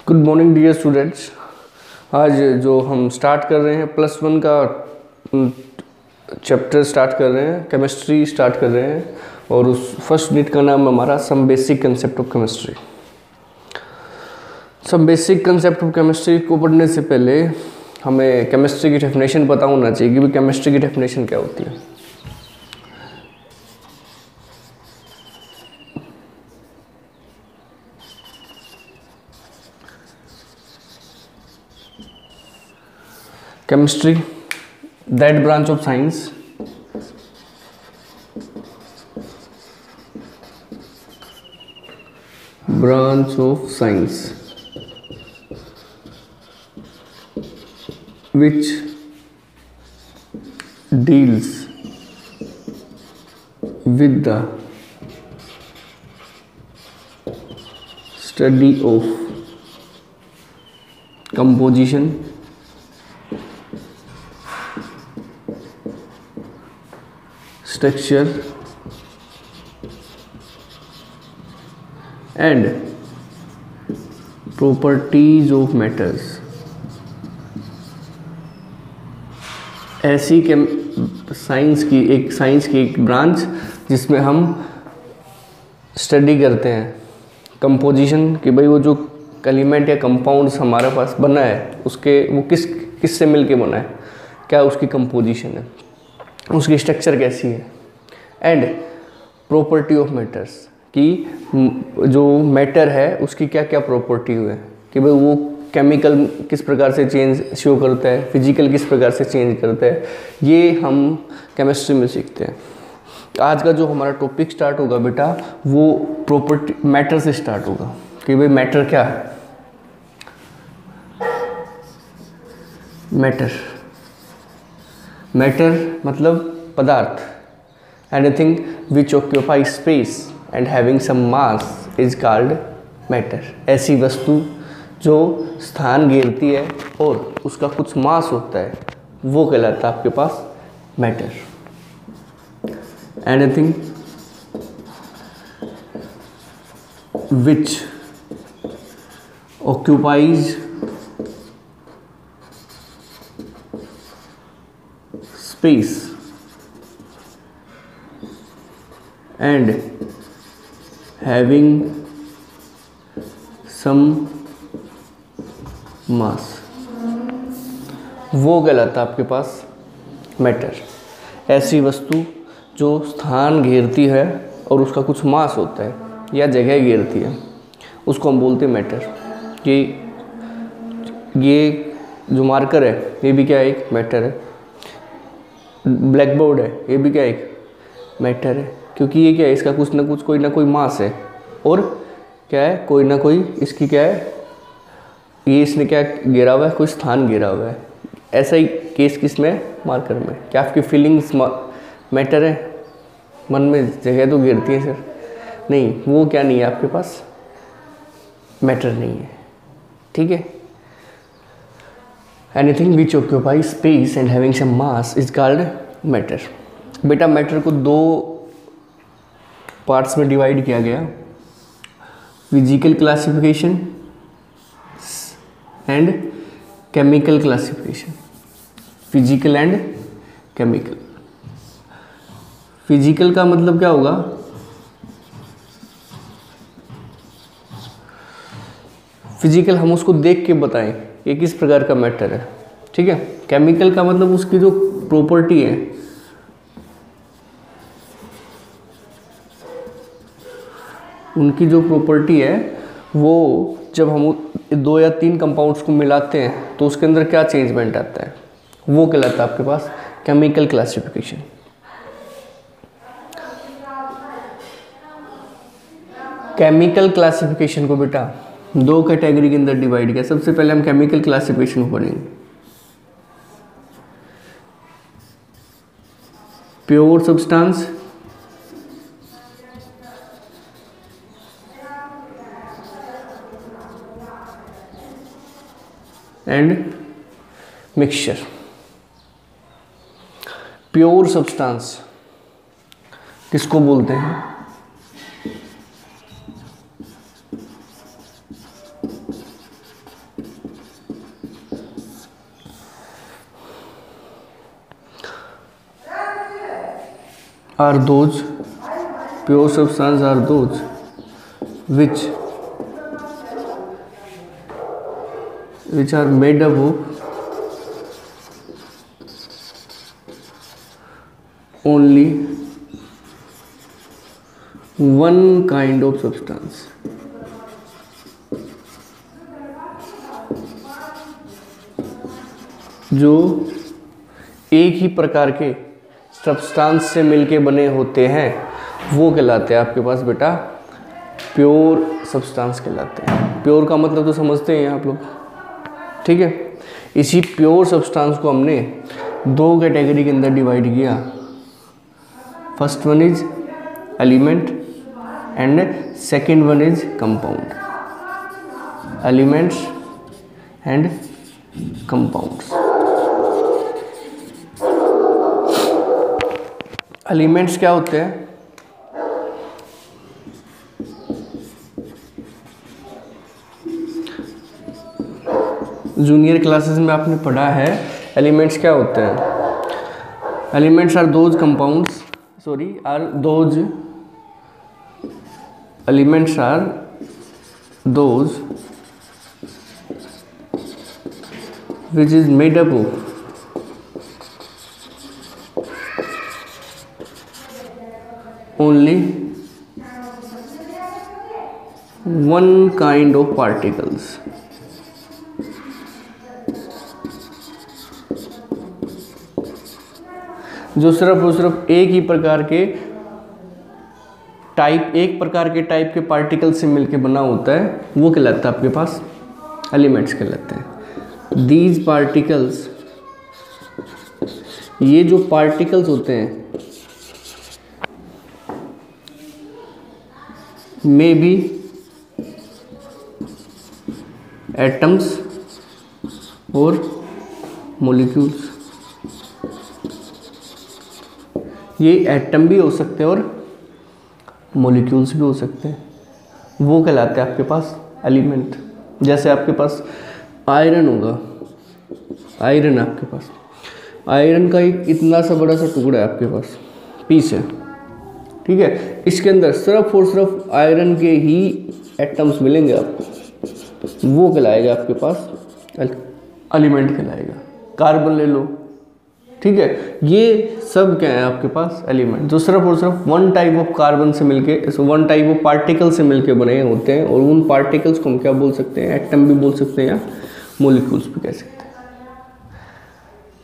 Good morning dear students. आज जो हम स्टार्ट कर रहे हैं +1 का चैप्टर स्टार्ट कर रहे हैं, केमिस्ट्री स्टार्ट कर रहे हैं और उस फर्स्ट यूनिट का नाम हमारा some basic concept of chemistry. Some basic concept of chemistry को पढ़ने से पहले हमें केमिस्ट्री की डेफिनेशन पता होना चाहिए कि भाई केमिस्ट्री की डेफिनेशन क्या होती है। Chemistry, that branch of science which deals with the study of composition, structure and properties of matters। ऐसी साइंस की एक ब्रांच जिसमें हम स्टडी करते हैं कंपोजिशन कि भाई वो जो एलिमेंट या कंपाउंड्स हमारे पास बना है उसके वो किस से मिलके बना है, क्या उसकी कंपोजिशन है, उसकी स्ट्रक्चर कैसी है, एंड प्रॉपर्टी ऑफ मैटर्स कि जो मैटर है उसकी क्या क्या प्रॉपर्टी है कि भाई वो केमिकल किस प्रकार से चेंज शो करता है, फिजिकल किस प्रकार से चेंज करता है, ये हम केमिस्ट्री में सीखते हैं। आज का जो हमारा टॉपिक स्टार्ट होगा बेटा वो प्रॉपर्टी मैटर से स्टार्ट होगा कि भाई मैटर क्या है। मैटर मतलब पदार्थ। Anything which occupy space and having some mass is called matter. ऐसी वस्तु जो स्थान घेरती है और उसका कुछ मास होता है वो कहलाता है आपके पास matter. Anything which occupies space and having some mass वो कहलाता है आपके पास मैटर। ऐसी वस्तु जो स्थान घेरती है और उसका कुछ मास होता है या जगह घेरती है उसको हम बोलते हैं मैटर। ये जो मार्कर है ये भी क्या है, एक मैटर है। ब्लैक बोर्ड है ये भी क्या एक मैटर है, क्योंकि ये क्या है, इसका कुछ ना कुछ कोई ना कोई मास है और क्या है, कोई ना कोई इसकी क्या है, ये इसने क्या घेरा हुआ है, कोई स्थान घेरा हुआ है। ऐसा ही केस किसमें, मार्कर में। क्या आपकी फीलिंग्स मैटर है, मन में जगह तो घेरती है सर, नहीं वो क्या नहीं है आपके पास, मैटर नहीं है। ठीक है। Anything which occupies space and having some mass is called matter। बेटा मैटर को दो पार्ट्स में डिवाइड किया गया, physical classification and chemical classification. Physical and chemical. Physical का मतलब क्या होगा, फिजिकल हम उसको देख के बताएं ये किस प्रकार का मैटर है। ठीक है। केमिकल का मतलब उसकी जो प्रॉपर्टी है, उनकी जो प्रॉपर्टी है वो जब हम 2 या 3 कंपाउंड्स को मिलाते हैं तो उसके अंदर क्या चेंजमेंट आता है वो कहलाता है आपके पास केमिकल क्लासिफिकेशन। केमिकल क्लासिफिकेशन को बेटा 2 कैटेगरी के अंदर डिवाइड किया। सबसे पहले हम केमिकल क्लासिफिकेशन पढ़ेंगे। Pure substance and mixture. Pure substance किसको बोलते हैं? Are those, pure substance are those which are made up of only one kind of substance. जो एक ही प्रकार के सब्सटेंस से मिलके बने होते हैं वो कहलाते हैं आपके पास बेटा प्योर सब्सटेंस कहलाते हैं। प्योर का मतलब तो समझते हैं आप लोग, ठीक है। इसी प्योर सब्सटेंस को हमने दो कैटेगरी के अंदर डिवाइड किया। First one is element and second one is compound. Elements and compounds. Elements क्या होते हैं? जूनियर क्लासेस में आपने पढ़ा है एलिमेंट्स क्या होते हैं। Elements are those compounds, elements are those which is made up of only one kind of particles। जो सिर्फ और सिर्फ एक ही प्रकार के टाइप के पार्टिकल से मिलके बना होता है वो कहलाता है आपके पास एलिमेंट्स कहलाते हैं। दीज पार्टिकल्स, ये जो पार्टिकल्स होते हैं मे बी एटम्स और मॉलिक्यूल्स। ये एटम भी हो सकते हैं और मॉलिक्यूल्स भी हो सकते हैं, वो कहलाते हैं आपके पास एलिमेंट। जैसे आपके पास आयरन होगा, आयरन आपके पास, आयरन का एक इतना सा बड़ा सा टुकड़ा है आपके पास, पीस है, ठीक है। इसके अंदर सिर्फ और सिर्फ आयरन के ही एटम्स मिलेंगे आपको, वो कहलाएगा आपके पास एलिमेंट कहलाएगा। कार्बन ले लो, ठीक है। ये सब क्या है आपके पास एलिमेंट, जो सिर्फ और सिर्फ वन टाइप ऑफ कार्बन से मिलके, वन टाइप ऑफ पार्टिकल से मिलके बने होते हैं। और उन पार्टिकल्स को हम क्या बोल सकते हैं? एटम भी बोल सकते हैं या मॉलिक्यूल्स भी कह सकते हैं।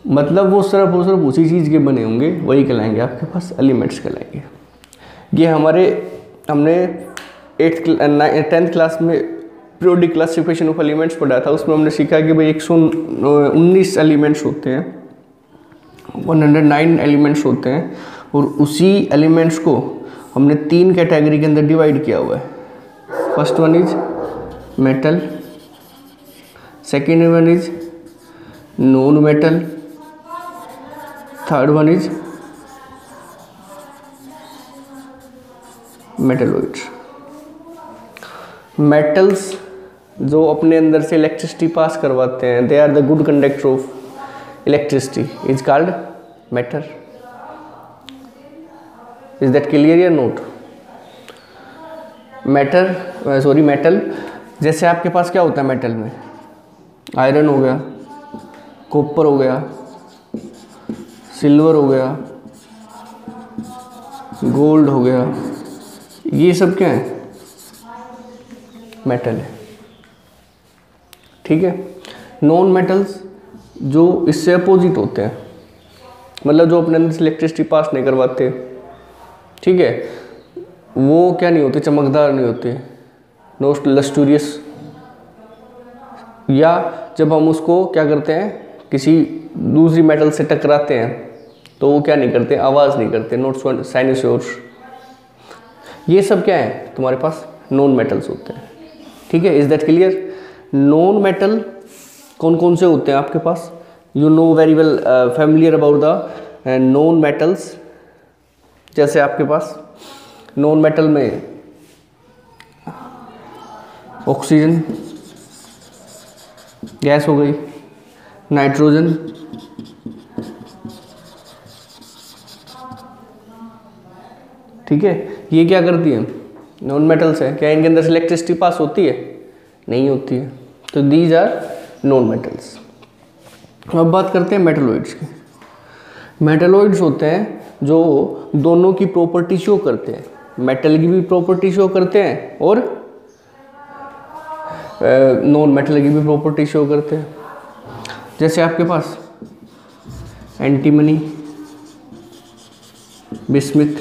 मतलब वो सिर्फ और सिर्फ उसी चीज़ के बने होंगे, वही कहलाएंगे आपके पास एलिमेंट्स कहलाएंगे। ये हमने 10th क्लास में पीरियोडिक क्लासिफिकेशन ऑफ एलिमेंट्स पढ़ा था। उसमें हमने सीखा कि भाई 119 एलिमेंट्स होते हैं, 109 एलिमेंट्स होते हैं। और उसी एलिमेंट्स को हमने 3 कैटेगरी के अंदर डिवाइड किया हुआ है। First one is metal, second one is non metal, third one is metalloids. Metals जो अपने अंदर से इलेक्ट्रिसिटी पास करवाते हैं, they are the good conductor of electricity, is called matter. Is that clear or not? मेटल, जैसे आपके पास क्या होता है मेटल में? आयरन हो गया, कॉपर हो गया, सिल्वर हो गया, गोल्ड हो गया, ये सब क्या है? मेटल है, ठीक है। नॉन मेटल्स जो इससे अपोजिट होते हैं, मतलब जो अपने अंदर से इलेक्ट्रिसिटी पास नहीं करवाते, ठीक है, वो क्या नहीं होते? चमकदार नहीं होते, नॉट लस्टूरियस। या जब हम उसको क्या करते हैं, किसी दूसरी मेटल से टकराते हैं तो वो क्या नहीं करते? आवाज़ नहीं करते, नॉट साइनोसॉर्स। ये सब क्या है तुम्हारे पास? नॉन मेटल्स होते हैं, ठीक है। Is that clear? Non metal कौन कौन से होते हैं आपके पास? You know very well familiar about the non metals. जैसे आपके पास नॉन मेटल में ऑक्सीजन गैस हो गई, नाइट्रोजन, ठीक है, ये क्या करती है, नॉन मेटल्स है। क्या इनके अंदर से इलेक्ट्रिसिटी पास होती है, नहीं होती है, तो दीज आर नॉन मेटल्स। अब बात करते हैं मेटलॉइड्स की। मेटलॉइड्स होते हैं जो दोनों की प्रॉपर्टी शो करते हैं, मेटल की भी प्रॉपर्टी शो करते हैं और नॉन मेटल की भी प्रॉपर्टी शो करते हैं। जैसे आपके पास एंटीमनी, बिस्मिथ,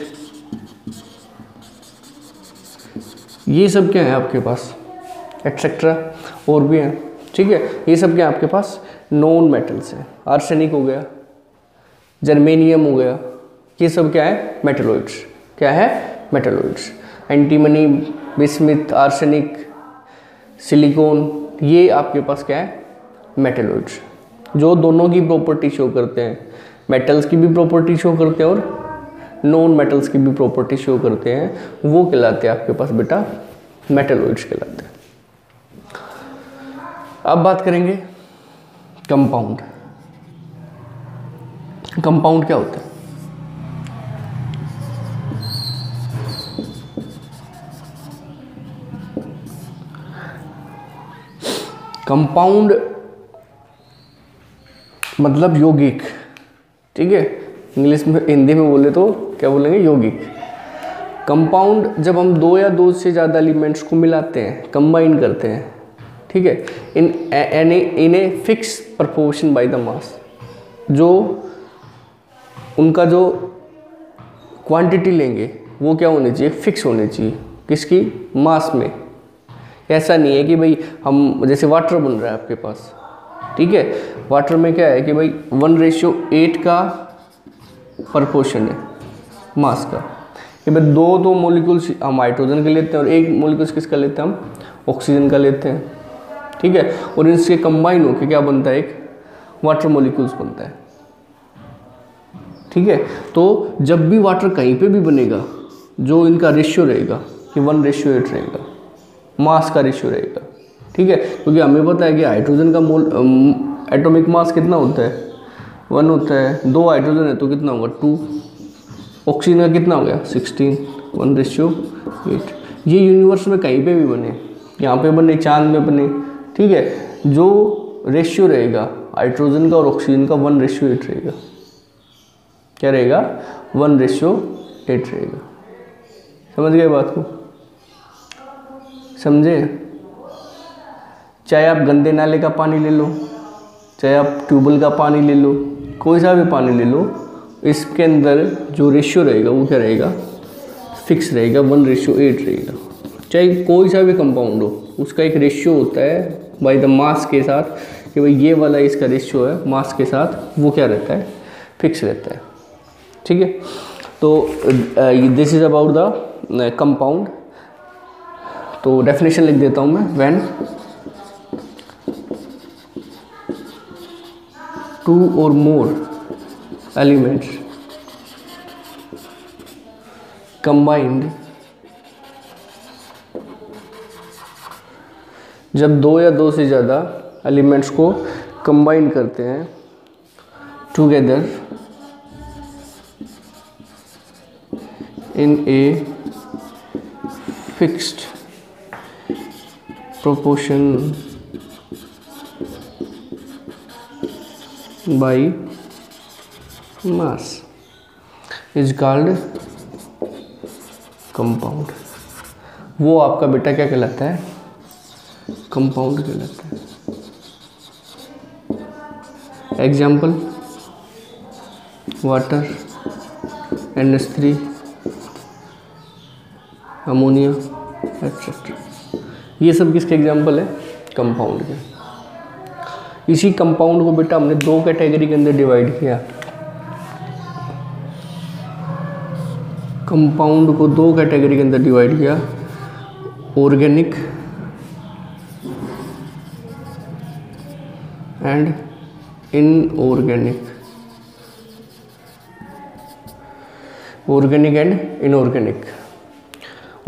ये सब क्या है आपके पास, एटसेट्रा और भी हैं, ठीक है। ये सब क्या है आपके पास, नॉन मेटल्स है। आर्सेनिक हो गया, जर्मेनियम हो गया, ये सब क्या है, मेटलॉइड्स। क्या है, metalloids. Antimony, bismuth, arsenic, silicon, ये आपके पास क्या है, मेटलॉइड्स, जो दोनों की प्रॉपर्टी शो करते हैं। मेटल्स की भी प्रॉपर्टी शो करते हैं और नॉन मेटल्स की भी प्रॉपर्टी शो करते हैं, वो कहलाते हैं आपके पास बेटा मेटलॉइड्स कहलाते हैं। अब बात करेंगे कंपाउंड। कंपाउंड क्या होता है, कंपाउंड मतलब यौगिक, ठीक है। इंग्लिश में, हिंदी में बोले तो क्या बोलेंगे, यौगिक। कंपाउंड जब हम दो या दो से ज़्यादा एलिमेंट्स को मिलाते हैं, कंबाइन करते हैं, ठीक है, in a fix proportion by the mass, जो उनका जो क्वांटिटी लेंगे वो क्या होनी चाहिए, फिक्स होनी चाहिए, किसकी, मास में। ऐसा नहीं है कि भाई हम, जैसे वाटर बन रहा है आपके पास, ठीक है, वाटर में क्या है कि भाई 1:8 का प्रपोर्शन है मास का, कि भाई दो मॉलिक्यूल्स हम हाइड्रोजन के लेते हैं और एक मॉलिक्यूल्स किसका लेते हैं, हम ऑक्सीजन का लेते हैं, ठीक है, और इनसे कंबाइन होकर क्या बनता है, एक वाटर मॉलिक्यूल्स बनता है, ठीक है। तो जब भी वाटर कहीं पे भी बनेगा, जो इनका रेशियो रहेगा कि 1:8 रहेगा, मास का रेशियो रहेगा, ठीक है, क्योंकि हमें पता है कि हाइड्रोजन का एटॉमिक मास कितना होता है, 1 होता है। 2 हाइड्रोजन है तो कितना होगा, 2। ऑक्सीजन का कितना हो गया, 16, 1:8। ये यूनिवर्स में कहीं पे भी बने, यहाँ पे बने, चांद में बने, ठीक है, जो रेशियो रहेगा हाइड्रोजन का और ऑक्सीजन का 1:8 रहेगा। क्या रहेगा, 1:8 रहेगा। समझ गए बात को, समझे। चाहे आप गंदे नाले का पानी ले लो, चाहे आप ट्यूबवेल का पानी ले लो, कोई सा भी पानी ले लो, इसके अंदर जो रेशियो रहेगा वो क्या रहेगा, फिक्स रहेगा, 1:8 रहेगा। चाहे कोई सा भी कंपाउंड हो, उसका एक रेशियो होता है बाय द मास के साथ, कि भाई ये वाला इसका रेशियो है मास के साथ, वो क्या रहता है, फिक्स रहता है, ठीक है। तो this is about the compound. तो डेफिनेशन लिख देता हूँ मैं, when 2 or more elements combined, जब 2 या 2 से ज़्यादा एलिमेंट्स को कंबाइन करते हैं together in a fixed proportion by mass is called compound। वो आपका बेटा क्या कहलाता है, कंपाउंड कहलाता है। Example, water, NH3, ammonia, etcetera, ये सब किसके एग्जाम्पल है, कंपाउंड के। इसी कंपाउंड को बेटा हमने 2 कैटेगरी के अंदर डिवाइड किया। कंपाउंड को 2 कैटेगरी के अंदर डिवाइड किया, organic and inorganic. Organic and inorganic.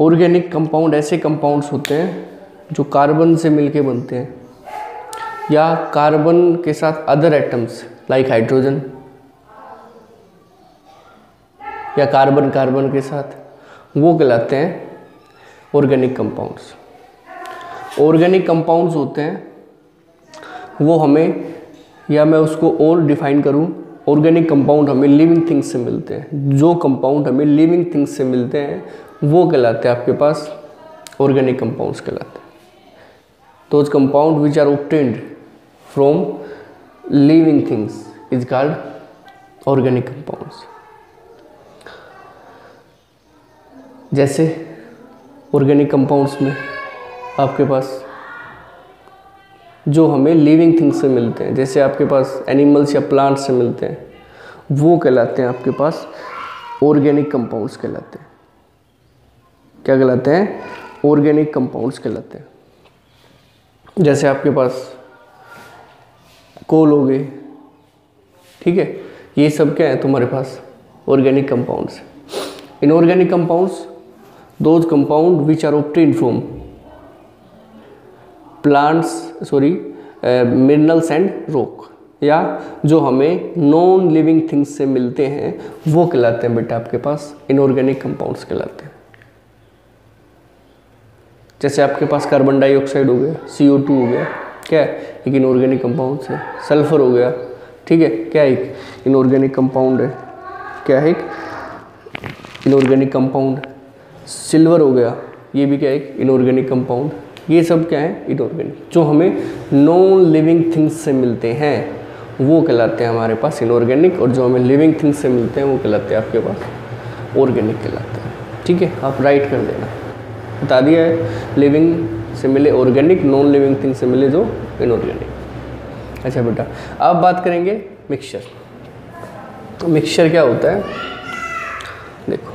Organic compound ऐसे कंपाउंड्स होते हैं जो कार्बन से मिलके बनते हैं, या कार्बन के साथ अदर एटम्स लाइक हाइड्रोजन, या कार्बन कार्बन के साथ, वो कहलाते हैं ऑर्गेनिक कंपाउंड्स। ऑर्गेनिक कंपाउंड्स होते हैं वो हमें, या मैं उसको और डिफाइन करूं, ऑर्गेनिक कंपाउंड हमें लिविंग थिंग्स से मिलते हैं। जो कंपाउंड हमें लिविंग थिंग्स से मिलते हैं वो कहलाते हैं आपके पास ऑर्गेनिक कंपाउंड्स कहलाते हैं। Those compound which are obtained from living things is called organic compounds. जैसे ऑर्गेनिक कंपाउंड्स में आपके पास जो हमें लिविंग थिंग्स से मिलते हैं, जैसे आपके पास एनिमल्स या प्लांट्स से मिलते हैं, वो कहलाते हैं आपके पास ऑर्गेनिक कंपाउंड्स कहलाते हैं। क्या कहलाते हैं? ऑर्गेनिक कंपाउंड्स कहलाते हैं। जैसे आपके पास कोल हो गए, ठीक है, ये सब क्या है तुम्हारे पास? Organic compounds. Inorganic compounds those compound which are obtained from minerals and rock, या जो हमें नॉन लिविंग थिंग्स से मिलते हैं वो कहलाते हैं बेटा आपके पास इनऑर्गेनिक कंपाउंड्स कहलाते हैं। जैसे आपके पास कार्बन डाइऑक्साइड हो गया, CO2 हो गया, क्या है? एक इनऑर्गेनिक कंपाउंड है। सल्फर हो गया, ठीक है, क्या है? एक इनऑर्गेनिक कंपाउंड है। क्या है? एक इनऑर्गेनिक कंपाउंड। सिल्वर हो गया, ये भी क्या है? एक इनऑर्गेनिक कंपाउंड। ये सब क्या है? इनऑर्गेनिक। जो हमें नॉन लिविंग थिंग्स से मिलते हैं वो कहलाते हैं हमारे पास इनऑर्गेनिक, और जो हमें लिविंग थिंग्स से मिलते हैं वो कहलाते हैं आपके पास ऑर्गेनिक कहलाते हैं। ठीक है, आप राइट कर देना। बता दिया है, लिविंग से मिले ऑर्गेनिक, नॉन लिविंग थिंग से मिले जो इनऑर्गेनिक। अच्छा बेटा, अब बात करेंगे मिक्सचर। तो मिक्सचर क्या होता है? देखो,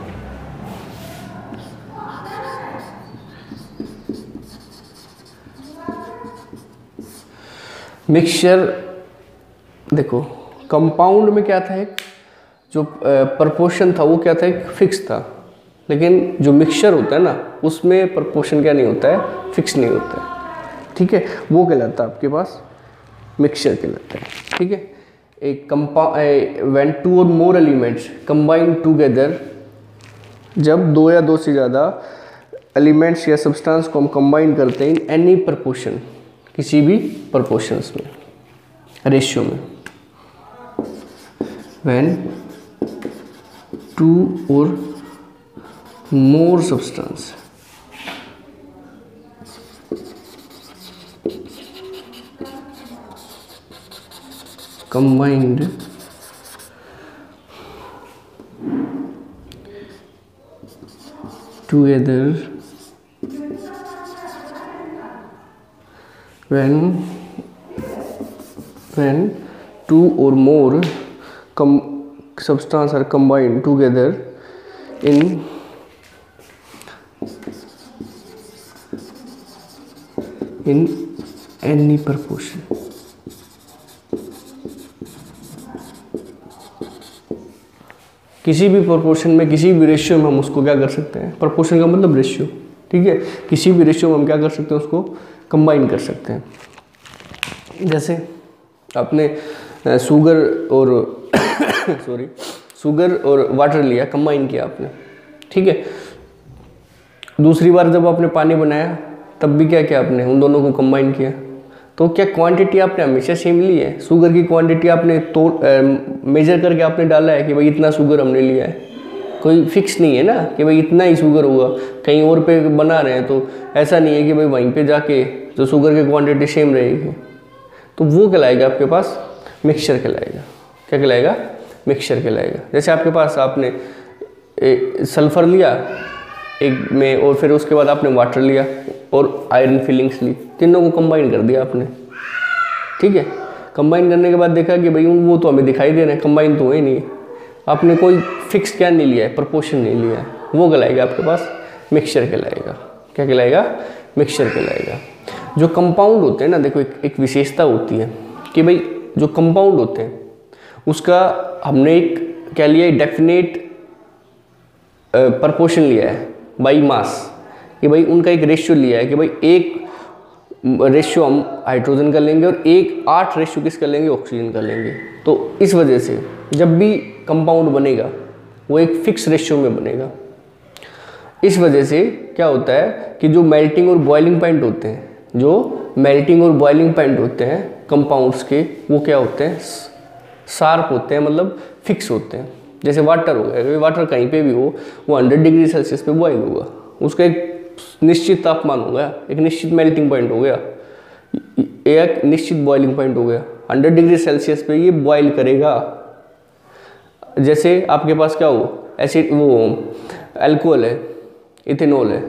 मिक्सचर देखो, कंपाउंड में क्या था? एक जो प्रपोर्शन था वो क्या था? एक फिक्स था। लेकिन जो मिक्सचर होता है ना, उसमें प्रपोर्शन क्या नहीं होता है? फिक्स नहीं होता है। ठीक है, वो कहलाता है आपके पास मिक्सचर कहलाता है। ठीक है, एक व्हेन 2 और मोर एलिमेंट्स कंबाइन टुगेदर, जब 2 या 2 से ज़्यादा एलिमेंट्स या सब्सटेंस को हम कंबाइन करते हैं इन एनी प्रपोर्शन, किसी भी प्रपोर्शंस में, रेशियो में, व्हेन 2 और more substance combined together when 2 or more substance are combined together in any proportion। किसी भी प्रोपोर्शन में, किसी भी रेशियो में हम उसको क्या कर सकते हैं? प्रोपोर्शन का मतलब रेशियो। ठीक है, किसी भी रेशियो में हम क्या कर सकते हैं? उसको कंबाइन कर सकते हैं। जैसे आपने शुगर और वाटर लिया, कंबाइन किया आपने। ठीक है, दूसरी बार जब आपने पानी बनाया तब भी क्या किया आपने? उन दोनों को कंबाइन किया। तो क्या क्वांटिटी आपने हमेशा सेम ली है? शुगर की क्वांटिटी आपने मेजर करके आपने डाला है कि भाई इतना शुगर हमने लिया है? कोई फिक्स नहीं है ना कि भाई इतना ही शुगर होगा। कहीं और पे बना रहे हैं तो ऐसा नहीं है कि भाई वहीं पे जाके जो शुगर की क्वांटिटी सेम रहेगी। तो वो कहलाएगा आपके पास मिक्सचर कहलाएगा। क्या कहलाएगा? मिक्सचर कहलाएगा। जैसे आपके पास आपने सल्फर लिया एक में, और फिर उसके बाद आपने वाटर लिया और आयरन फिलिंग्स ली, तीनों को कंबाइन कर दिया आपने। ठीक है, कंबाइन करने के बाद देखा कि भाई वो तो हमें दिखाई दे रहे हैं, कंबाइन तो है नहीं, आपने कोई फिक्स क्या नहीं लिया है? प्रपोर्शन नहीं लिया है। वो कहलाएगा आपके पास मिक्सचर कहलाएगा। क्या कहलाएगा? मिक्सचर कहलाएगा। जो कंपाउंड होते हैं ना, देखो एक विशेषता होती है कि भाई जो कंपाउंड होते हैं उसका हमने एक क्या लिया? डेफिनेट प्रपोर्शन लिया है बाई मास, कि भाई उनका एक रेशियो लिया है कि भाई एक रेशियो हम हाइड्रोजन का लेंगे और 8 रेशियो किसका लेंगे? ऑक्सीजन का लेंगे। तो इस वजह से जब भी कंपाउंड बनेगा वो एक फिक्स रेशियो में बनेगा। इस वजह से क्या होता है कि जो मेल्टिंग और बॉइलिंग पॉइंट होते हैं, जो मेल्टिंग और बॉइलिंग पॉइंट होते हैं कंपाउंड्स के, वो क्या होते हैं, शार्प होते हैं, मतलब फिक्स होते हैं। जैसे वाटर हो गया, वाटर कहीं पे भी हो वो 100 डिग्री सेल्सियस पे बॉइल होगा, उसका एक निश्चित तापमान हो गया, एक निश्चित मेल्टिंग पॉइंट हो गया, एक निश्चित बॉइलिंग पॉइंट हो गया। 100 डिग्री सेल्सियस पे ये बॉइल करेगा। जैसे आपके पास क्या हो, एसिड, वो अल्कोहल है, इथेनॉल है,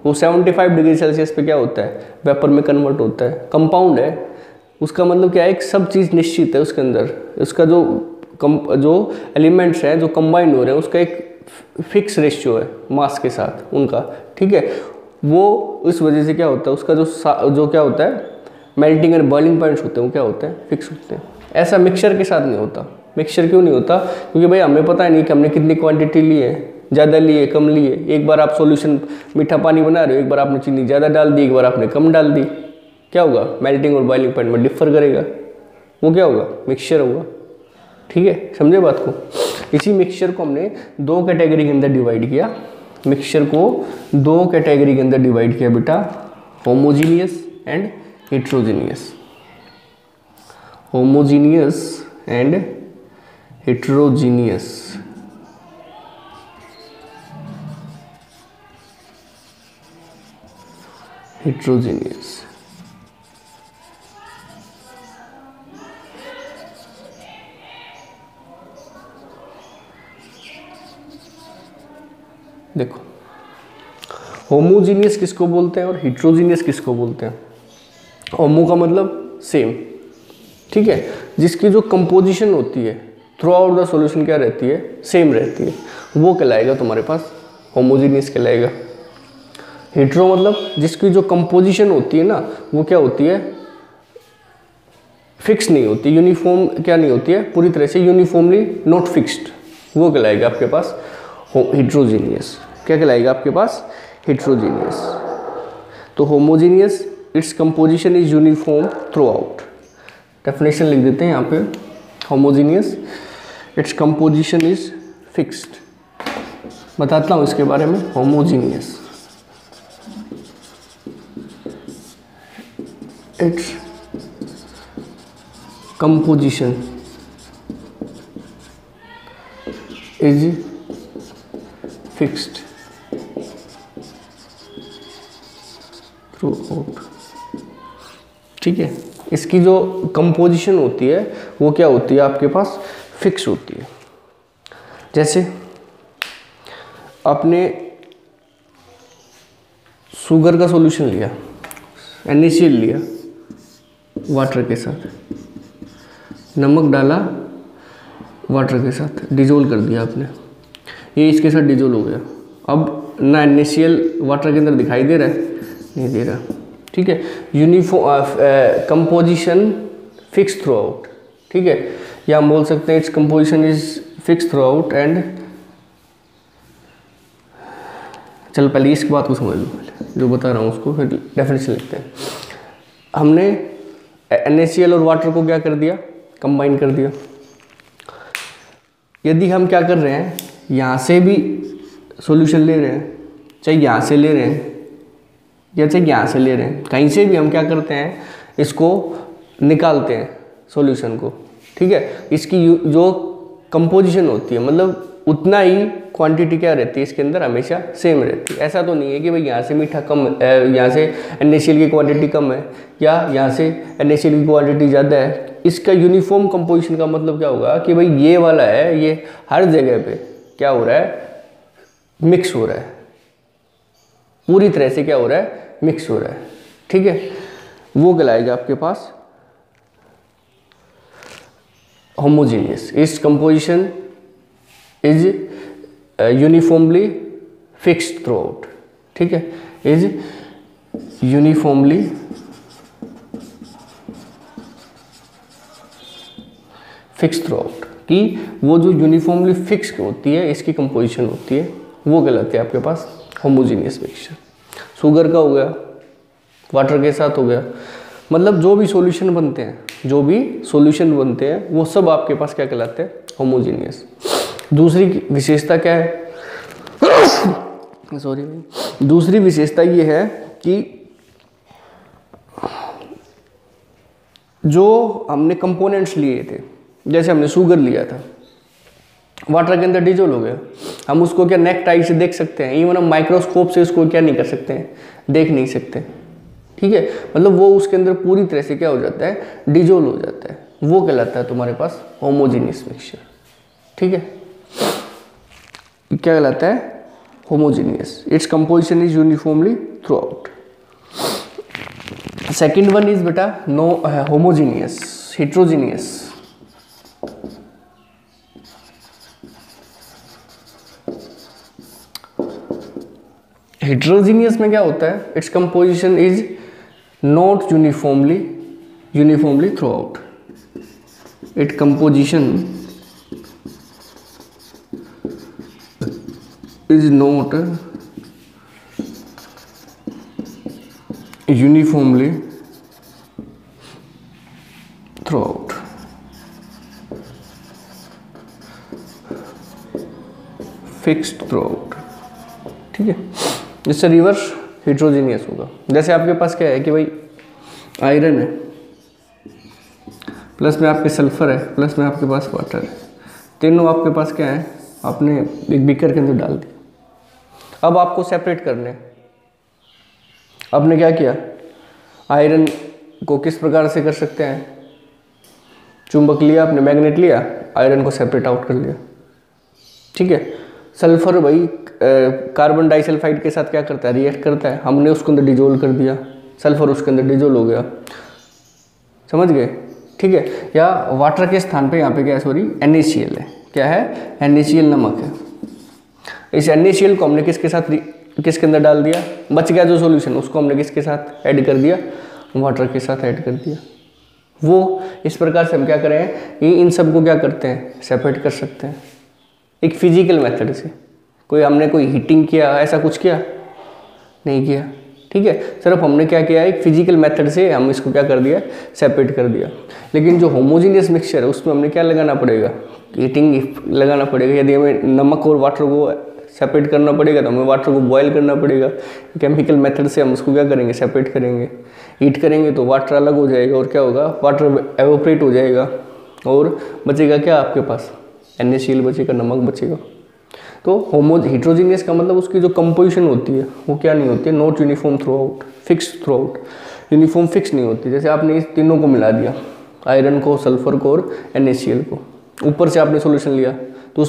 वो 75 डिग्री सेल्सियस पे क्या होता है, वेपर में कन्वर्ट होता है, कंपाउंड है। उसका मतलब क्या है, एक सब चीज़ निश्चित है उसके अंदर, उसका जो एलिमेंट्स हैं जो कंबाइन हो रहे हैं उसका एक फिक्स रेशियो है मास के साथ उनका, ठीक है। वो इस वजह से क्या होता है, उसका जो क्या होता है, मेल्टिंग एंड बॉइलिंग पॉइंट्स होते हैं, वो क्या होते हैं, फिक्स होते हैं। ऐसा मिक्सचर के साथ नहीं होता। मिक्सचर क्यों नहीं होता, क्योंकि भाई हमें पता नहीं कि हमने कितनी क्वांटिटी ली है, ज़्यादा लिए कम लिए। एक बार आप सॉल्यूशन मीठा पानी बना रहे हो, एक बार आपने चीनी ज़्यादा डाल दी, एक बार आपने कम डाल दी, क्या होगा, मेल्टिंग और बॉइलिंग पॉइंट में डिफर करेगा, वो क्या होगा, मिक्सचर होगा। ठीक है, समझे बात को। इसी मिक्सचर को हमने दो कैटेगरी के अंदर डिवाइड किया, मिक्सचर को दो कैटेगरी के अंदर डिवाइड किया बेटा, homogeneous and heterogeneous. Homogeneous and heterogeneous. Heterogeneous देखो, होमोजीनियस किसको बोलते हैं और हेट्रोजीनियस किसको बोलते हैं। होमो का मतलब सेम, ठीक है, जिसकी जो कंपोजिशन होती है थ्रू आउट द सॉल्यूशन क्या रहती है, सेम रहती है, वो कहलाएगा तुम्हारे पास होमोजीनियस कहलाएगा। हेट्रो मतलब जिसकी जो कंपोजिशन होती है ना वो क्या होती है, फिक्स नहीं होती, यूनिफॉर्म क्या नहीं होती है, पूरी तरह से यूनिफॉर्मली नॉट फिक्स्ड, वो कहलाएगा आपके पास हेट्रोजीनियस। क्या कहलाएगा आपके पास, हेट्रोजीनियस। तो homogeneous, its composition is uniform through out. Definition लिख देते हैं यहाँ पे, homogeneous its composition is fixed. बताता हूँ इसके बारे में, homogeneous its composition is fixed through out. ठीक है, इसकी जो कंपोजिशन होती है वो क्या होती है आपके पास, फिक्स होती है। जैसे आपने शुगर का सॉल्यूशन लिया, NaCl लिया, वाटर के साथ नमक डाला, वाटर के साथ डिजोल्व कर दिया आपने, ये इसके साथ डिजोल्व हो गया। अब ना NaCl वाटर के अंदर दिखाई दे रहा है, नहीं दे रहा, ठीक है। Uniform composition fix through out, ठीक है, या हम बोल सकते हैं its composition is fix through out and, चल पहले इस बात को समझ लो, जो बता रहा हूँ उसको फिर डेफिनेशन लिखते हैं। हमने NaCl और वाटर को क्या कर दिया, कंबाइन कर दिया। यदि हम क्या कर रहे हैं, यहाँ से भी सॉल्यूशन ले रहे हैं, चाहे यहाँ से ले रहे हैं या चाहे यहाँ से ले रहे हैं, कहीं से भी हम क्या करते हैं, इसको निकालते हैं सॉल्यूशन को, ठीक है। इसकी जो कंपोजिशन होती है, मतलब उतना ही क्वांटिटी क्या रहती है इसके अंदर, हमेशा सेम रहती है। ऐसा तो नहीं है कि भाई यहाँ से मीठा कम, यहाँ से NaCl की क्वांटिटी कम है या यहाँ से NaCl की क्वांटिटी ज़्यादा है। इसका यूनिफॉर्म कंपोजिशन का मतलब क्या होगा कि भाई ये वाला है, ये हर जगह पे क्या हो रहा है, मिक्स हो रहा है, पूरी तरह से क्या हो रहा है, मिक्स हो रहा है, ठीक है। वो कहलाएगा आपके पास होमोजीनियस। इस composition is uniformly fixed through out, ठीक है, is uniformly fix through out, कि वो जो यूनिफॉर्मली फिक्स होती है इसकी कंपोजिशन होती है, वो कहलाती है आपके पास होमोजीनियस मिक्सचर। शुगर का हो गया, वाटर के साथ हो गया, मतलब जो भी सॉल्यूशन बनते हैं, जो भी सॉल्यूशन बनते हैं वो सब आपके पास क्या कहलाते हैं, होमोजीनियस। दूसरी विशेषता क्या है, सॉरी, दूसरी विशेषता ये है कि जो हमने कंपोनेंट्स लिए थे, जैसे हमने शुगर लिया था, वाटर के अंदर डिजोल्व हो गया, हम उसको क्या नेक्ट आई से देख सकते हैं, इवन हम माइक्रोस्कोप से उसको क्या नहीं कर सकते हैं, देख नहीं सकते, ठीक है। मतलब वो उसके अंदर पूरी तरह से क्या हो जाता है, डिजोल्व हो जाता है, वो कहलाता है तुम्हारे पास होमोजीनियस मिक्सचर, ठीक है। क्या कहलाता है, homogeneous, its composition is uniformly through out. Second one is बेटा नो होमोजीनियस, हेट्रोजीनियस। हेट्रोजीनियस में क्या होता है, its composition is not uniformly through out, it composition is not uniformly throughout, fixed throughout, ठीक है। इससे रिवर्स हेट्रोजीनियस होगा। जैसे आपके पास क्या है कि भाई आयरन है, प्लस में आपके सल्फर है, प्लस में आपके पास वाटर है, तीनों आपके पास क्या है, आपने एक बीकर के अंदर डाल दिया। अब आपको सेपरेट करने, आपने क्या किया, आयरन को किस प्रकार से कर सकते हैं, चुंबक लिया आपने, मैग्नेट लिया, आयरन को सेपरेट आउट कर लिया, ठीक है। सल्फर भाई कार्बन डाइसल्फाइड के साथ क्या करता है, रिएक्ट करता है, हमने उसके अंदर डिजोल्व कर दिया, सल्फर उसके अंदर डिजोल्व हो गया, समझ गए, ठीक है। या वाटर के स्थान पे यहाँ पे क्या है, सॉरी NaCl है, क्या है, NaCl नमक है। इस NaCl को हमने किसके साथ, किसके अंदर डाल दिया, बच गया जो सॉल्यूशन, उसको हमने किसके साथ ऐड कर दिया, वाटर के साथ ऐड कर दिया। वो इस प्रकार से हम क्या करें, इन सब को क्या करते हैं, सेपरेट कर सकते हैं एक फिजिकल मेथड से। कोई हमने कोई हीटिंग किया, ऐसा कुछ किया नहीं किया, ठीक है, सिर्फ हमने क्या किया, एक फिजिकल मेथड से हम इसको क्या कर दिया, सेपरेट कर दिया। लेकिन जो होमोजीनियस मिक्सचर है उसमें हमने क्या लगाना पड़ेगा, हीटिंग लगाना पड़ेगा। यदि हमें नमक और वाटर को सेपरेट करना पड़ेगा तो हमें वाटर को बॉयल करना पड़ेगा, केमिकल मेथड से हम उसको क्या करेंगे, सेपरेट करेंगे। हीट करेंगे तो वाटर अलग हो जाएगा और क्या होगा, वाटर एवोपरेट हो जाएगा और बचेगा क्या आपके पास, NaCl बचेगा, नमक बचेगा। तो हेट्रोजीनियस का मतलब उसकी जो कंपोजिशन होती है वो क्या नहीं होती है, not uniform through out, fix through out, uniform fix नहीं होती। जैसे आपने इस तीनों को मिला दिया, आयरन को, सल्फर को और NaCl को, ऊपर से आपने सॉल्यूशन लिया तो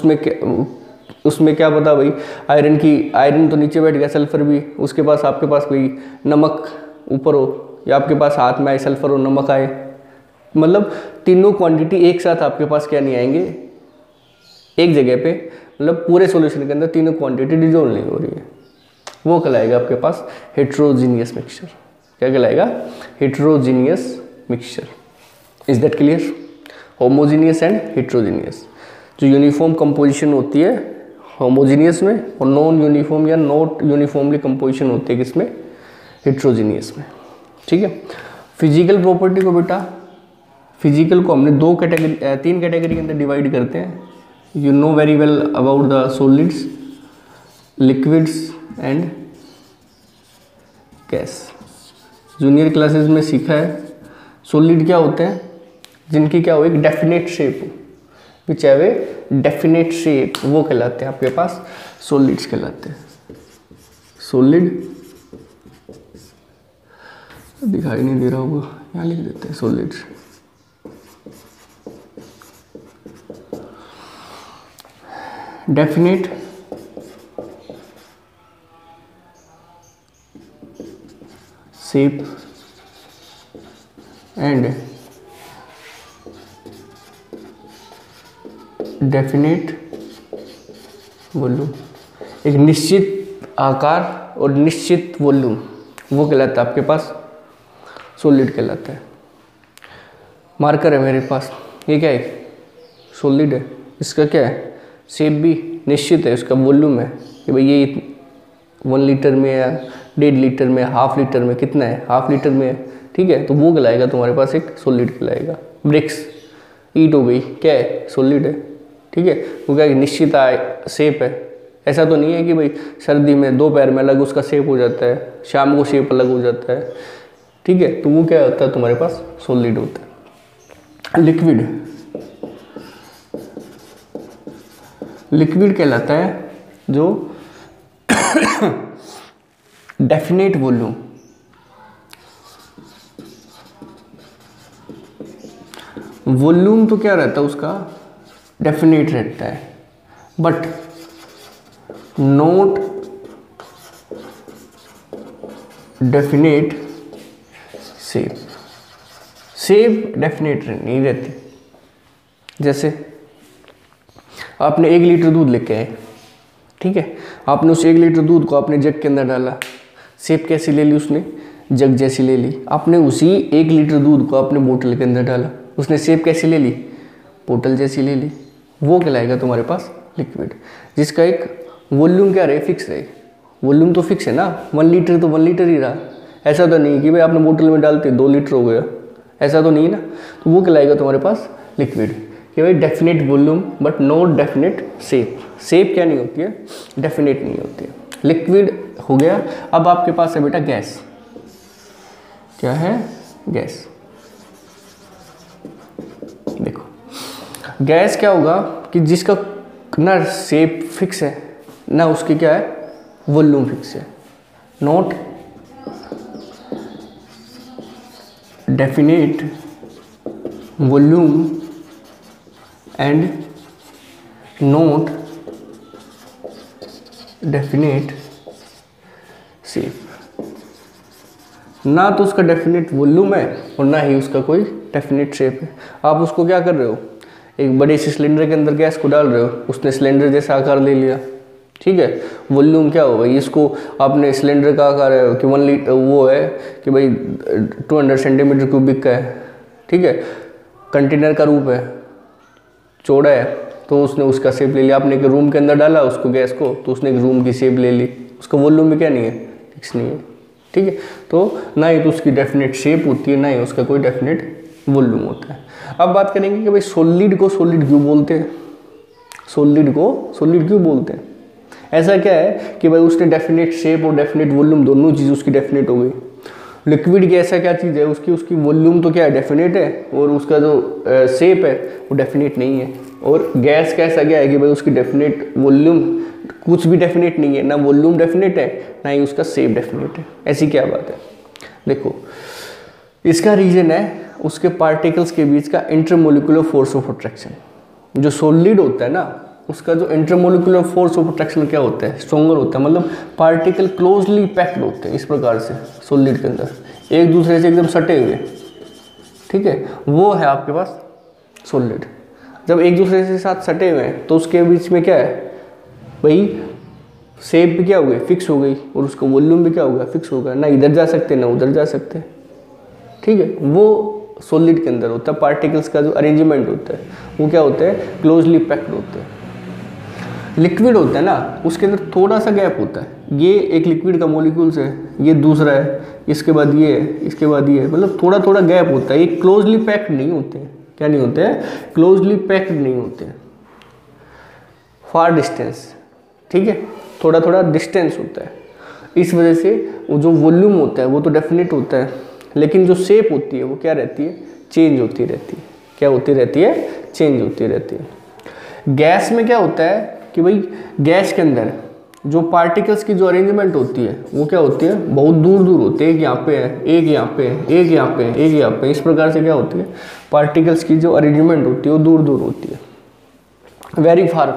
उसमें क्या पता भाई, आयरन तो नीचे बैठ गया, सल्फर भी, उसके पास आपके पास कोई नमक ऊपर हो, या आपके पास हाथ में आए सल्फर और नमक आए, मतलब तीनों क्वांटिटी एक साथ आपके पास क्या नहीं आएंगे एक जगह पे, मतलब पूरे सॉल्यूशन के अंदर तीनों क्वांटिटी डिजोल्व नहीं हो रही है, वो कहलाएगा आपके पास हेट्रोजीनियस मिक्सचर। क्या कहलाएगा, heterogeneous mixture. Is that clear, homogeneous and heterogeneous. जो यूनिफॉर्म कंपोजिशन होती है होमोजीनियस में, और नॉन यूनिफॉर्म या नॉट यूनिफॉर्मली कंपोजिशन होती है किसमें, हेट्रोजीनियस में, ठीक है। फिजिकल प्रॉपर्टी को बेटा, फिजिकल को हमने तीन कैटेगरी के अंदर डिवाइड करते हैं। You know very well about the solids, liquids and gas. Junior classes में सीखा है। सॉलिड क्या होते हैं, जिनकी क्या हो, एक डेफिनेट शेप हो, which have a definite shape, वो कहलाते हैं आपके पास सॉलिड्स कहलाते हैं। सॉलिड दिखाई नहीं दे रहा होगा, यहाँ लिख देते हैं solids. Definite shape and definite volume, एक निश्चित आकार और निश्चित वॉल्यूम, वो कहलाता है आपके पास सॉलिड कहलाता है। मार्कर है मेरे पास, ये क्या है, सॉलिड है, इसका क्या है, शेप भी निश्चित है, उसका वॉल्यूम है कि भाई ये 1 लीटर में या 1.5 लीटर में, हाफ लीटर में कितना है, हाफ लीटर में है, ठीक है, तो वो कहलाएगा तुम्हारे पास एक सॉलिड कहलाएगा। ब्रिक्स, ईट हो गई, क्या है, सॉलिड है, ठीक है, वो क्या है, निश्चित शेप है, ऐसा तो नहीं है कि भाई सर्दी में दोपहर में अलग उसका शेप हो जाता है, शाम को शेप अलग हो जाता है, ठीक है। तो वो क्या होता है तुम्हारे पास सॉलिड होता है। लिक्विड कहलाता है जो डेफिनेट वॉल्यूम, वॉल्यूम तो क्या रहता है उसका डेफिनेट रहता है, but not definite shape. Shape definite नहीं रहती। जैसे आपने 1 लीटर दूध लेके आए, ठीक है, आपने उस 1 लीटर दूध को आपने जग के अंदर डाला, शेप कैसी ले ली उसने, जग जैसी ले ली। आपने उसी 1 लीटर दूध को अपने बोतल के अंदर डाला, उसने शेप कैसी ले ली, बोतल जैसी ले ली। वो कहलाएगा तुम्हारे पास लिक्विड, जिसका एक वॉल्यूम क्या रहे, फिक्स रहे। वॉल्यूम तो फिक्स है ना, 1 लीटर तो 1 लीटर ही रहा। ऐसा तो नहीं कि भाई आपने बोतल में डालते 2 लीटर हो गया, ऐसा तो नहीं है ना। तो वो कहलाएगा तुम्हारे पास लिक्विड कि भाई definite volume but not definite shape. Shape क्या नहीं होती है, डेफिनेट नहीं होती है। लिक्विड हो गया। अब आपके पास है बेटा गैस। क्या है, गैस। देखो गैस क्या होगा कि जिसका ना शेप फिक्स है ना उसकी क्या है, वॉल्यूम फिक्स है। Not definite volume and not definite shape. ना तो उसका डेफिनेट वॉल्यूम है और ना ही उसका कोई डेफिनेट शेप है। आप उसको क्या कर रहे हो, एक बड़े से सिलेंडर के अंदर गैस को डाल रहे हो, उसने सिलेंडर जैसा आकार ले लिया, ठीक है। वॉल्यूम क्या होगा, इसको आपने सिलेंडर का आकार है कि 1 लीटर वो है कि भाई 200 सेंटीमीटर क्यूबिक का है, ठीक है। कंटेनर का रूप है, चौड़ा है, तो उसने उसका शेप ले लिया। आपने एक रूम के अंदर डाला उसको गैस को, तो उसने एक रूम की शेप ले ली। उसका वॉल्यूम में क्या नहीं है, फिक्स नहीं है, ठीक है। तो ना ही तो उसकी डेफिनेट शेप होती है, ना ही उसका कोई डेफिनेट वॉल्यूम होता है। अब बात करेंगे कि भाई सॉलिड को सॉलिड क्यों बोलते हैं, सॉलिड को सॉलिड क्यों बोलते हैं। ऐसा क्या है कि भाई उसने डेफिनेट शेप और डेफिनेट वॉल्यूम दोनों चीज़ उसकी डेफिनेट हो गई। लिक्विड की ऐसा क्या चीज़ है, उसकी वॉल्यूम तो क्या है, डेफिनेट है, और उसका जो शेप है वो डेफिनेट नहीं है। और गैस का ऐसा क्या है कि भाई उसकी डेफिनेट वॉल्यूम कुछ भी डेफिनेट नहीं है, ना वॉल्यूम डेफिनेट है ना ही उसका शेप डेफिनेट है। ऐसी क्या बात है। देखो इसका रीजन है उसके पार्टिकल्स के बीच का इंटरमोलिकुलर फोर्स ऑफ अट्रैक्शन। जो सॉलिड होता है ना उसका जो इंटरमोलिकुलर फोर्स ऑफ अट्रैक्शन क्या होता है, स्ट्रॉन्गर होता है। मतलब पार्टिकल क्लोजली पैक्ड होते हैं इस प्रकार से सॉलिड के अंदर, एक दूसरे से एकदम सटे हुए, ठीक है। वो है आपके पास सॉलिड। जब एक दूसरे से साथ सटे हुए हैं तो उसके बीच में क्या है भाई, शेप भी क्या हो गई, फिक्स हो गई, और उसका वॉल्यूम भी क्या होगा, फिक्स होगा। ना इधर जा सकते ना उधर जा सकते, ठीक है। वो सॉलिड के अंदर होता है। पार्टिकल्स का जो अरेंजमेंट होता है वो क्या होता है, क्लोजली पैक्ड होते हैं। लिक्विड होता है ना उसके अंदर थोड़ा सा गैप होता है। ये एक लिक्विड का मॉलिक्यूल्स है, ये दूसरा है, इसके बाद ये है, इसके बाद ये है, मतलब थोड़ा थोड़ा गैप होता है। ये क्लोजली पैक्ड नहीं होते हैं। क्या नहीं होते हैं, क्लोजली पैक्ड नहीं होते हैं। फार डिस्टेंस, ठीक है, थोड़ा थोड़ा डिस्टेंस होता है। इस वजह से वो जो वॉल्यूम होता है वो तो डेफिनेट होता है, लेकिन जो शेप होती है वो क्या रहती है, चेंज होती रहती है। क्या होती रहती है, चेंज होती रहती है। गैस में क्या होता है कि भाई गैस के अंदर जो पार्टिकल्स की जो अरेंजमेंट होती है वो क्या होती है, बहुत दूर दूर होते हैं। एक यहाँ पे है, एक यहाँ पे है, एक यहाँ पे है, एक यहाँ पे। इस प्रकार से क्या होती है, पार्टिकल्स की जो अरेंजमेंट होती है वो दूर दूर होती है, वेरी फार,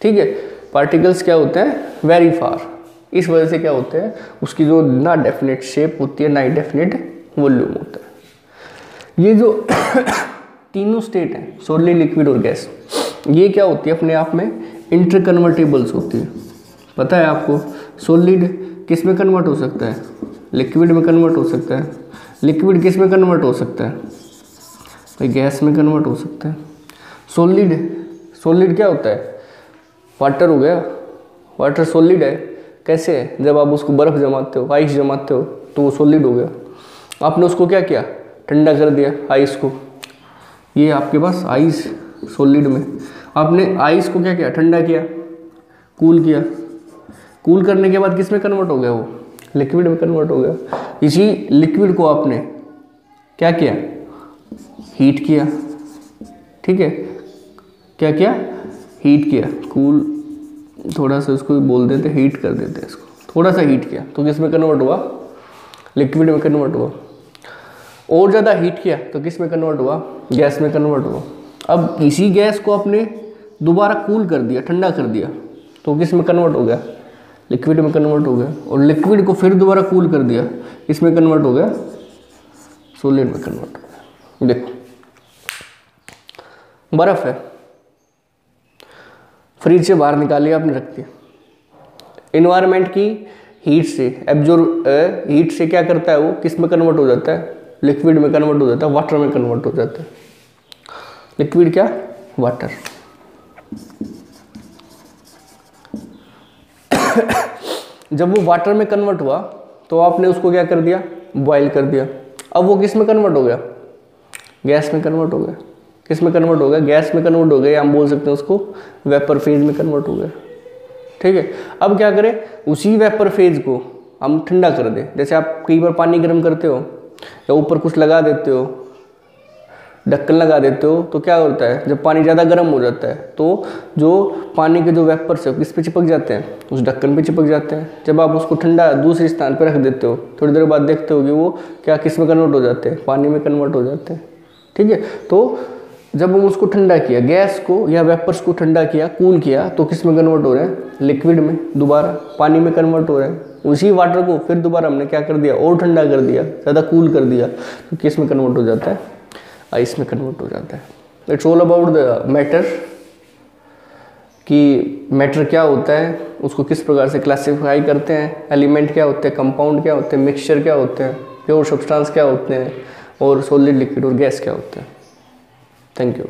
ठीक है। पार्टिकल्स क्या होते हैं, वेरी फार। इस वजह से क्या होते हैं, उसकी जो ना डेफिनेट शेप होती है ना ही डेफिनेट वॉल्यूम होता है। ये जो तीनों स्टेट हैं, सॉलिड, लिक्विड और गैस, ये क्या होती है अपने आप में इंटरकन्वर्टेबल्स होती है। पता है आपको सॉलिड किस में कन्वर्ट हो सकता है, लिक्विड में कन्वर्ट हो सकता है। लिक्विड किस में कन्वर्ट हो सकता है भाई, गैस में कन्वर्ट हो सकता है। सॉलिड क्या होता है, वाटर हो गया। वाटर सॉलिड है, कैसे है, जब आप उसको बर्फ़ जमाते हो, आइस जमाते हो तो वो सॉलिड हो गया। आपने उसको क्या किया, ठंडा कर दिया आइस को। ये आपके पास आइस सॉलिड में, आपने आइस को क्या किया, ठंडा किया। कूल किया, कूल करने के बाद किस में कन्वर्ट हो गया, वो लिक्विड में कन्वर्ट हो गया। इसी लिक्विड को आपने क्या किया, हीट किया, ठीक है, क्या किया, हीट किया, कूल थोड़ा सा उसको बोल देते, हीट कर देते इसको, थोड़ा सा हीट किया तो किस में कन्वर्ट हुआ, लिक्विड में कन्वर्ट हुआ। और ज़्यादा हीट किया तो किस में कन्वर्ट हुआ, गैस में कन्वर्ट हुआ। अब इसी गैस को आपने दोबारा कूल कर दिया, ठंडा कर दिया, तो किस में कन्वर्ट हो गया, लिक्विड में कन्वर्ट हो गया। और लिक्विड को फिर दोबारा कूल कर दिया, इसमें कन्वर्ट हो गया, सॉलिड में कन्वर्ट हो गया। देखो बर्फ है, फ्रिज से बाहर निकालिए आपने, रख दिया, इन्वायरमेंट की हीट से एब्जॉर्ब, हीट से क्या करता है वो, किस में कन्वर्ट हो जाता है, लिक्विड में कन्वर्ट हो जाता है, वाटर में कन्वर्ट हो जाता है। लिक्विड क्या, वाटर। जब वो वाटर में कन्वर्ट हुआ तो आपने उसको क्या कर दिया, बॉयल कर दिया। अब वो किस में कन्वर्ट हो गया, गैस में कन्वर्ट हो गया। किस में कन्वर्ट हो गया, गैस में कन्वर्ट हो गया, हम बोल सकते हैं उसको वेपर फेज में कन्वर्ट हो गया, ठीक है। अब क्या करें, उसी वेपर फेज को हम ठंडा कर दें। जैसे आप कई बार पानी गर्म करते हो या ऊपर कुछ लगा देते हो, ढक्कन लगा देते हो, तो क्या होता है, जब पानी ज़्यादा गर्म हो जाता है तो जो पानी के जो वेपर्स है किस पे चिपक जाते हैं, उस ढक्कन पे चिपक जाते हैं। जब आप उसको ठंडा दूसरे स्थान पर रख देते हो, थोड़ी देर बाद देखते हो कि वो क्या किस में कन्वर्ट हो जाते हैं, पानी में कन्वर्ट हो जाते हैं, ठीक है। तो जब हम उसको ठंडा किया, गैस को या वेपर्स को ठंडा किया, कूल किया, तो किस में कन्वर्ट हो रहे हैं, लिक्विड में, दोबारा पानी में कन्वर्ट हो रहे हैं। उसी वाटर को फिर दोबारा हमने क्या कर दिया, और ठंडा कर दिया, ज़्यादा कूल कर दिया, तो किस में कन्वर्ट हो जाता है, आइस में कन्वर्ट हो जाता है। It's all about the matter, कि मैटर क्या होता है, उसको किस प्रकार से क्लासिफाई करते हैं, एलिमेंट क्या होते हैं, कंपाउंड क्या होते हैं, मिक्सचर क्या होते हैं, प्योर सब्सटेंस क्या होते हैं, और सॉलिड, लिक्विड और गैस क्या होते हैं। Thank you.